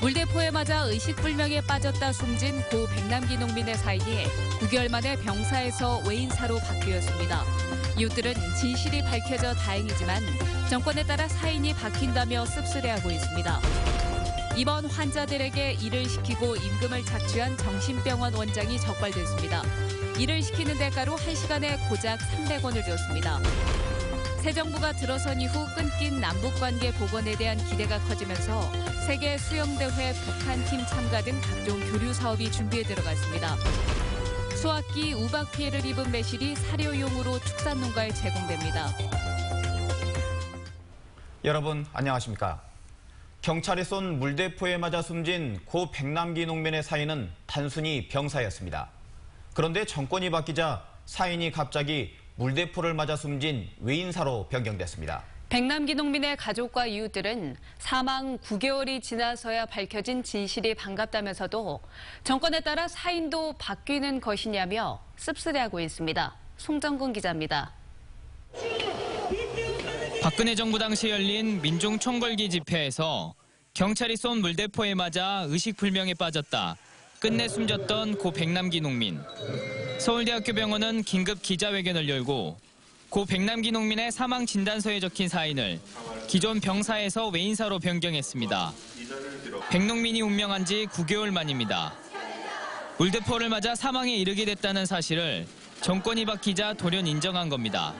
물대포에 맞아 의식불명에 빠졌다 숨진 고 백남기 농민의 사인이 9개월 만에 병사에서 외인사로 바뀌었습니다. 이웃들은 진실이 밝혀져 다행이지만 정권에 따라 사인이 바뀐다며 씁쓸해하고 있습니다. 이번 환자들에게 일을 시키고 임금을 착취한 정신병원 원장이 적발됐습니다. 일을 시키는 대가로 1시간에 고작 300원을 줬습니다. 새 정부가 들어선 이후 끊긴 남북관계 복원에 대한 기대가 커지면서 세계 수영대회 북한팀 참가 등 각종 교류 사업이 준비에 들어갔습니다. 수학기 우박 피해를 입은 매실이 사료용으로 축산농가에 제공됩니다. 여러분 안녕하십니까? 경찰이 쏜 물대포에 맞아 숨진 고 백남기 농민의 사인은 단순히 병사였습니다. 그런데 정권이 바뀌자 사인이 갑자기 물대포를 맞아 숨진 외인사로 변경됐습니다. 백남기 농민의 가족과 이웃들은 사망 9개월이 지나서야 밝혀진 진실이 반갑다면서도 정권에 따라 사인도 바뀌는 것이냐며 씁쓸해하고 있습니다. 송정근 기자입니다. 박근혜 정부 당시 열린 민중총궐기 집회에서 경찰이 쏜 물대포에 맞아 의식불명에 빠졌다. 끝내 숨졌던 고 백남기 농민. 서울대학교 병원은 긴급 기자회견을 열고 고 백남기 농민의 사망 진단서에 적힌 사인을 기존 병사에서 외인사로 변경했습니다. 백 농민이 운명한 지 9개월 만입니다. 물대포를 맞아 사망에 이르게 됐다는 사실을 정권이 바뀌자 돌연 인정한 겁니다.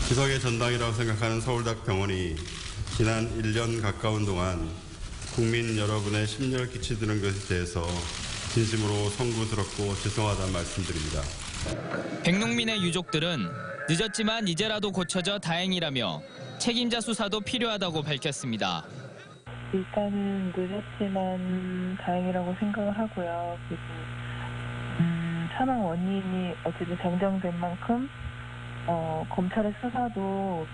기석의 전당이라고 생각하는 서울대학교 병원이 지난 1년 가까운 동안 국민 여러분의 심려를 끼치드는 것에 대해서 진심으로 송구스럽고 죄송하다는 말씀드립니다. 백농민의 유족들은 늦었지만 이제라도 고쳐져 다행이라며 책임자 수사도 필요하다고 밝혔습니다. 일단은 늦었지만 다행이라고 생각을 하고요. 그리고 사망 원인이 어쨌든 정정된 만큼 검찰의 수사도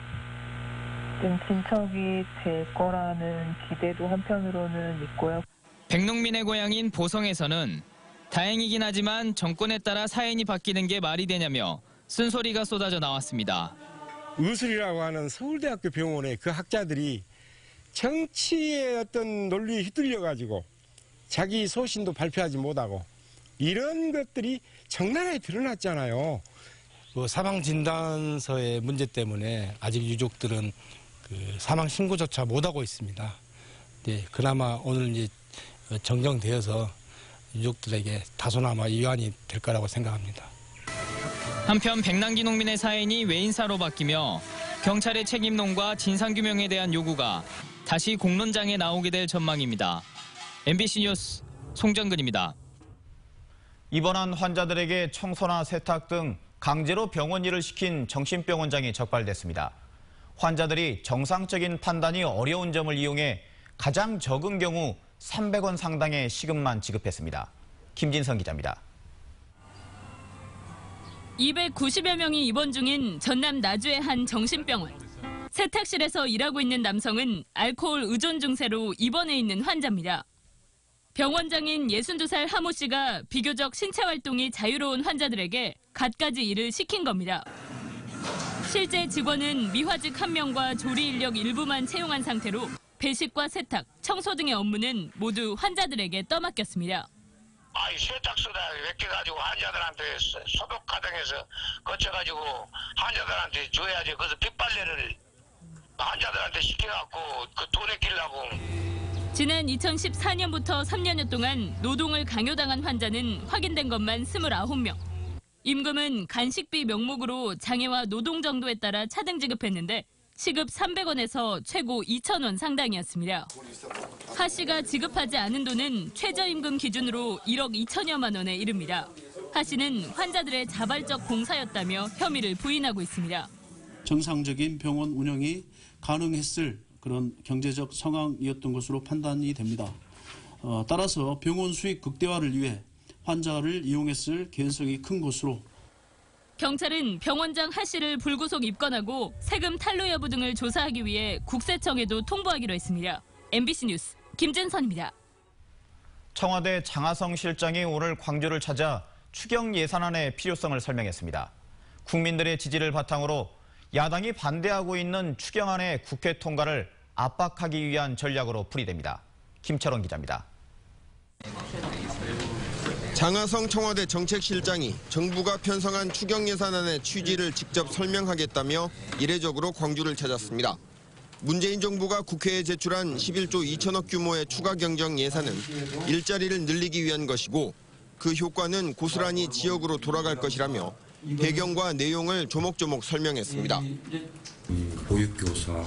좀 진척이 될 거라는 기대도 한편으로는 있고요. 백농민의 고향인 보성에서는 다행이긴 하지만 정권에 따라 사인이 바뀌는 게 말이 되냐며 쓴소리가 쏟아져 나왔습니다. 의술이라고 하는 서울대학교 병원의 그 학자들이 정치의 어떤 논리에 휘둘려가지고 자기 소신도 발표하지 못하고 이런 것들이 적나라하게 드러났잖아요. 그 사망 진단서의 문제 때문에 아직 유족들은 그 사망 신고조차 못하고 있습니다. 네, 그나마 오늘 이제 정정되어서 유족들에게 다소나마 위안이 될 거라고 생각합니다. 한편 백남기 농민의 사인이 외인사로 바뀌며 경찰의 책임론과 진상규명에 대한 요구가 다시 공론장에 나오게 될 전망입니다. MBC 뉴스 송정근입니다. 입원한 환자들에게 청소나 세탁 등 강제로 병원 일을 시킨 정신병 원장이 적발됐습니다. 환자들이 정상적인 판단이 어려운 점을 이용해 가장 적은 경우 300원 상당의 시급만 지급했습니다. 김진성 기자입니다. 290여 명이 입원 중인 전남 나주의 한 정신병원. 세탁실에서 일하고 있는 남성은 알코올 의존 증세로 입원해 있는 환자입니다. 병원장인 62살 하모 씨가 비교적 신체 활동이 자유로운 환자들에게 갖가지 일을 시킨 겁니다. 실제 직원은 미화직 1명과 조리 인력 일부만 채용한 상태로 배식과 세탁, 청소 등의 업무는 모두 환자들에게 떠맡겼습니다. 세탁소다 몇 개 가지고 환자들한테 소독 과정에서 거쳐가지고 환자들한테 줘야지. 그래서 빗빨래를 환자들한테 시켜갖고 그 돈에 끼려고. 지난 2014년부터 3년여 동안 노동을 강요당한 환자는 확인된 것만 29명. 임금은 간식비 명목으로 장애와 노동 정도에 따라 차등 지급했는데 시급 300원에서 최고 2,000원 상당이었습니다. 하 씨가 지급하지 않은 돈은 최저임금 기준으로 1억 2천여만 원에 이릅니다. 하 씨는 환자들의 자발적 공사였다며 혐의를 부인하고 있습니다. 정상적인 병원 운영이 가능했을 그런 경제적 상황이었던 것으로 판단이 됩니다. 따라서 병원 수익 극대화를 위해 환자를 이용했을 개연성이 큰 것으로. 경찰은 병원장 하 씨를 불구속 입건하고 세금 탈루 여부 등을 조사하기 위해 국세청에도 통보하기로 했습니다. MBC 뉴스 김진선입니다. 청와대 장하성 실장이 오늘 광주를 찾아 추경 예산안의 필요성을 설명했습니다. 국민들의 지지를 바탕으로 야당이 반대하고 있는 추경안의 국회 통과를 압박하기 위한 전략으로 풀이됩니다. 김철원 기자입니다. 장하성 청와대 정책실장이 정부가 편성한 추경 예산안의 취지를 직접 설명하겠다며 이례적으로 광주를 찾았습니다. 문재인 정부가 국회에 제출한 11조 2천억 규모의 추가 경정 예산은 일자리를 늘리기 위한 것이고 그 효과는 고스란히 지역으로 돌아갈 것이라며 배경과 내용을 조목조목 설명했습니다. 보육교사,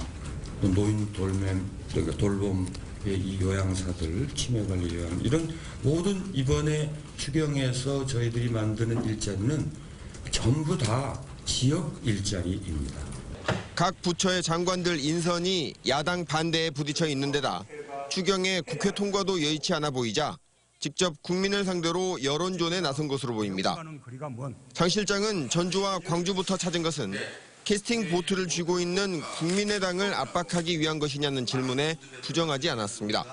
노인 돌봄 이 요양사들, 치매관리 요양 이런 모든 이번에 추경에서 저희들이 만드는 일자리는 전부 다 지역 일자리입니다. 각 부처의 장관들 인선이 야당 반대에 부딪혀 있는 데다 추경의 국회 통과도 여의치 않아 보이자 직접 국민을 상대로 여론전에 나선 것으로 보입니다. 장 실장은 전주와 광주부터 찾은 것은 캐스팅 보트를 쥐고 있는 국민의당을 압박하기 위한 것이냐는 질문에 부정하지 않았습니다.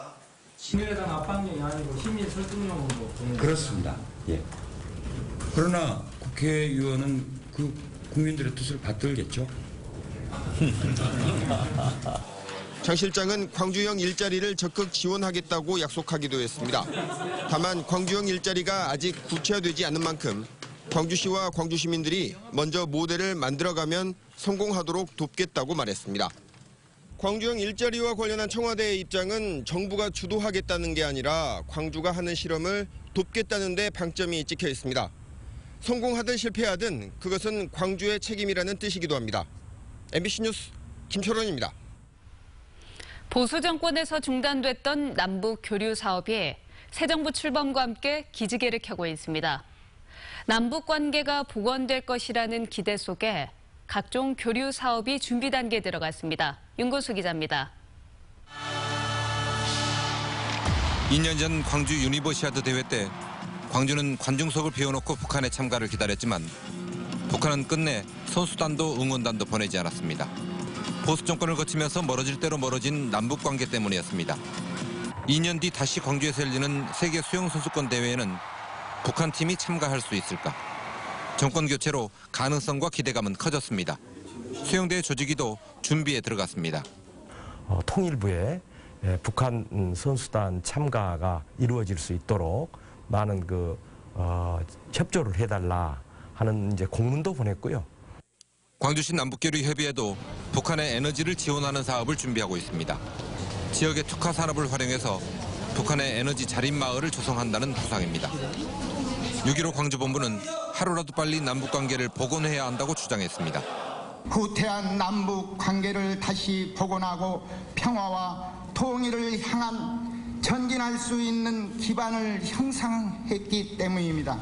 국민의당 압박용이 아니고 시민 설득용으로. 그렇습니다. 예. 그러나 국회의원은 그 국민들의 뜻을 받들겠죠. 장 실장은 광주형 일자리를 적극 지원하겠다고 약속하기도 했습니다. 다만 광주형 일자리가 아직 구체화되지 않은 만큼 광주시와 광주 시민들이 먼저 모델을 만들어가면 성공하도록 돕겠다고 말했습니다. 광주형 일자리와 관련한 청와대의 입장은 정부가 주도하겠다는 게 아니라 광주가 하는 실험을 돕겠다는 데 방점이 찍혀 있습니다. 성공하든 실패하든 그것은 광주의 책임이라는 뜻이기도 합니다. MBC 뉴스 김철원입니다. 보수 정권에서 중단됐던 남북 교류 사업이 새 정부 출범과 함께 기지개를 켜고 있습니다. 남북 관계가 복원될 것이라는 기대 속에 각종 교류 사업이 준비 단계에 들어갔습니다. 윤고수 기자입니다. 2년 전 광주 유니버시아드 대회 때 광주는 관중석을 비워놓고 북한의 참가를 기다렸지만 북한은 끝내 선수단도 응원단도 보내지 않았습니다. 보수 정권을 거치면서 멀어질 대로 멀어진 남북 관계 때문이었습니다. 2년 뒤 다시 광주에서 열리는 세계 수영선수권 대회에는 북한 팀이 참가할 수 있을까? 정권 교체로 가능성과 기대감은 커졌습니다. 수영대회 조직위도 준비에 들어갔습니다. 통일부에 북한 선수단 참가가 이루어질 수 있도록 많은 협조를 해달라 하는 공문도 보냈고요. 광주시 남북교류협의회도 북한의 에너지를 지원하는 사업을 준비하고 있습니다. 지역의 특화 산업을 활용해서 북한의 에너지 자립마을을 조성한다는 구상입니다. 6.15 광주본부는 하루라도 빨리 남북관계를 복원해야 한다고 주장했습니다. 후퇴한 남북 관계를 다시 복원하고 평화와 통일을 향한 전진할 수 있는 기반을 형성했기 때문입니다.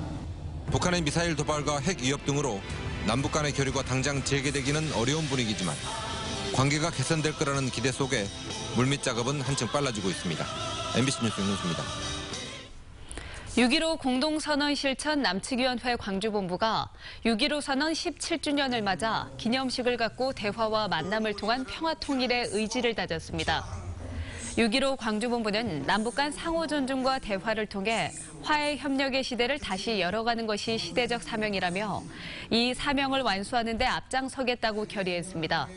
북한의 미사일 도발과 핵 위협 등으로 남북 간의 교류가 당장 재개되기는 어려운 분위기지만 관계가 개선될 거라는 기대 속에 물밑 작업은 한층 빨라지고 있습니다. MBC 뉴스 윤수입니다. 6.15 공동선언 실천 남측위원회 광주본부가 6.15 선언 17주년을 맞아 기념식을 갖고 대화와 만남을 통한 평화 통일의 의지를 다졌습니다. 6.15 광주본부는 남북 간 상호 존중과 대화를 통해 화해 협력의 시대를 다시 열어가는 것이 시대적 사명이라며 이 사명을 완수하는 데 앞장서겠다고 결의했습니다.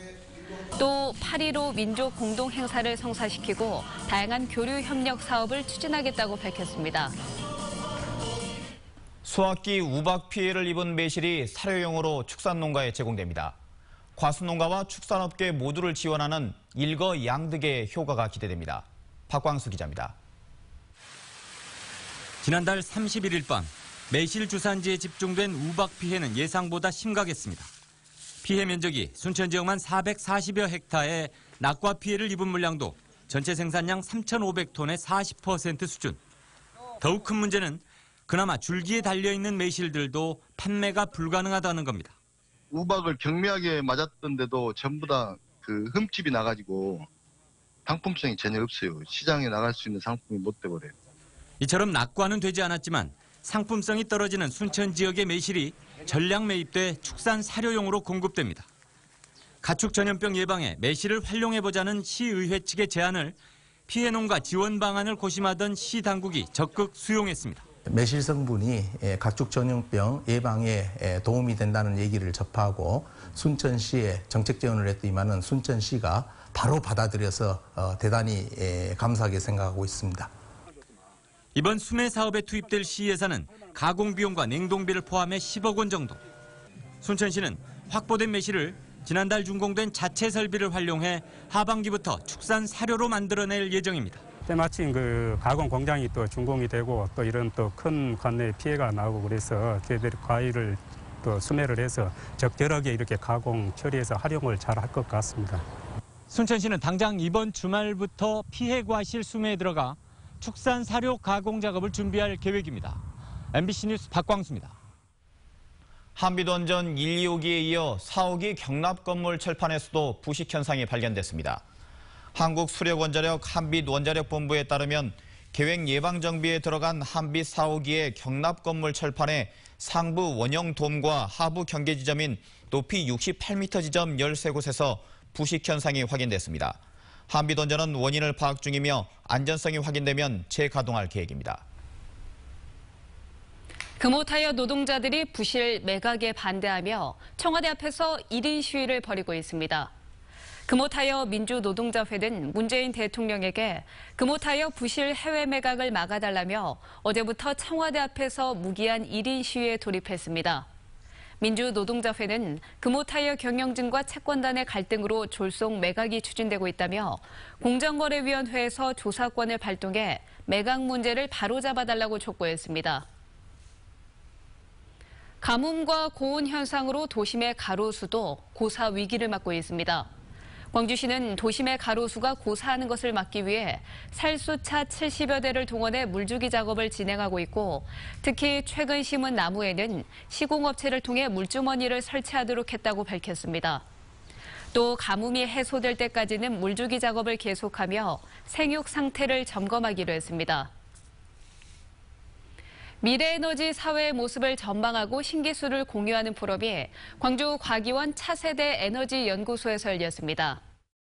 또 8.15 민족 공동 행사를 성사시키고 다양한 교류 협력 사업을 추진하겠다고 밝혔습니다. 수확기 우박 피해를 입은 매실이 사료용으로 축산농가에 제공됩니다. 과수농가와 축산업계 모두를 지원하는 일거양득의 효과가 기대됩니다. 박광수 기자입니다. 지난달 31일 밤 매실 주산지에 집중된 우박 피해는 예상보다 심각했습니다. 피해 면적이 순천 지역만 440여 헥타에 낙과 피해를 입은 물량도 전체 생산량 3,500톤의 40% 수준. 더욱 큰 문제는 그나마 줄기에 달려있는 매실들도 판매가 불가능하다는 겁니다. 우박을 경미하게 맞았던데도 전부 다 흠집이 나가지고 상품성이 전혀 없어요. 시장에 나갈 수 있는 상품이 못 돼버려요. 이처럼 낙과는 되지 않았지만 상품성이 떨어지는 순천 지역의 매실이 전량 매입돼 축산 사료용으로 공급됩니다. 가축 전염병 예방에 매실을 활용해보자는 시의회 측의 제안을 피해 농가 지원 방안을 고심하던 시 당국이 적극 수용했습니다. 매실 성분이 가축 전염병 예방에 도움이 된다는 얘기를 접하고 순천시에 정책 지원을 했더니만은 순천시가 바로 받아들여서 대단히 감사하게 생각하고 있습니다. 이번 수매 사업에 투입될 시예산은 가공 비용과 냉동비를 포함해 10억 원 정도. 순천시는 확보된 매실을 지난달 준공된 자체 설비를 활용해 하반기부터 축산 사료로 만들어낼 예정입니다. 때마침 그 가공 공장이 또 준공이 되고 또 이런 또 큰 관내 피해가 나고 그래서 저희들이 과일을 또 수매를 해서 적절하게 이렇게 가공 처리해서 활용을 잘 할 것 같습니다. 순천시는 당장 이번 주말부터 피해 과실 수매에 들어가 축산 사료 가공 작업을 준비할 계획입니다. MBC 뉴스 박광수입니다. 한빛원전 1, 2호기에 이어 4호기 경납 건물 철판에서도 부식 현상이 발견됐습니다. 한국수력원자력 한빛원자력본부에 따르면 계획 예방정비에 들어간 한빛 4호기의 경납 건물 철판에 상부 원형 돔과 하부 경계 지점인 높이 68m 지점 13곳에서 부식 현상이 확인됐습니다. 한빛원전은 원인을 파악 중이며 안전성이 확인되면 재가동할 계획입니다. 금호타이어 노동자들이 부실 매각에 반대하며 청와대 앞에서 1인 시위를 벌이고 있습니다. 금호타이어 민주노동자회는 문재인 대통령에게 금호타이어 부실 해외 매각을 막아달라며 어제부터 청와대 앞에서 무기한 1인 시위에 돌입했습니다. 민주노동자회는 금호타이어 경영진과 채권단의 갈등으로 졸속 매각이 추진되고 있다며 공정거래위원회에서 조사권을 발동해 매각 문제를 바로잡아달라고 촉구했습니다. 가뭄과 고온 현상으로 도심의 가로수도 고사 위기를 맞고 있습니다. 광주시는 도심의 가로수가 고사하는 것을 막기 위해 살수차 70여 대를 동원해 물주기 작업을 진행하고 있고 특히 최근 심은 나무에는 시공업체를 통해 물주머니를 설치하도록 했다고 밝혔습니다. 또 가뭄이 해소될 때까지는 물주기 작업을 계속하며 생육 상태를 점검하기로 했습니다. 미래에너지 사회의 모습을 전망하고 신기술을 공유하는 포럼이 광주 과기원 차세대 에너지 연구소에서 열렸습니다.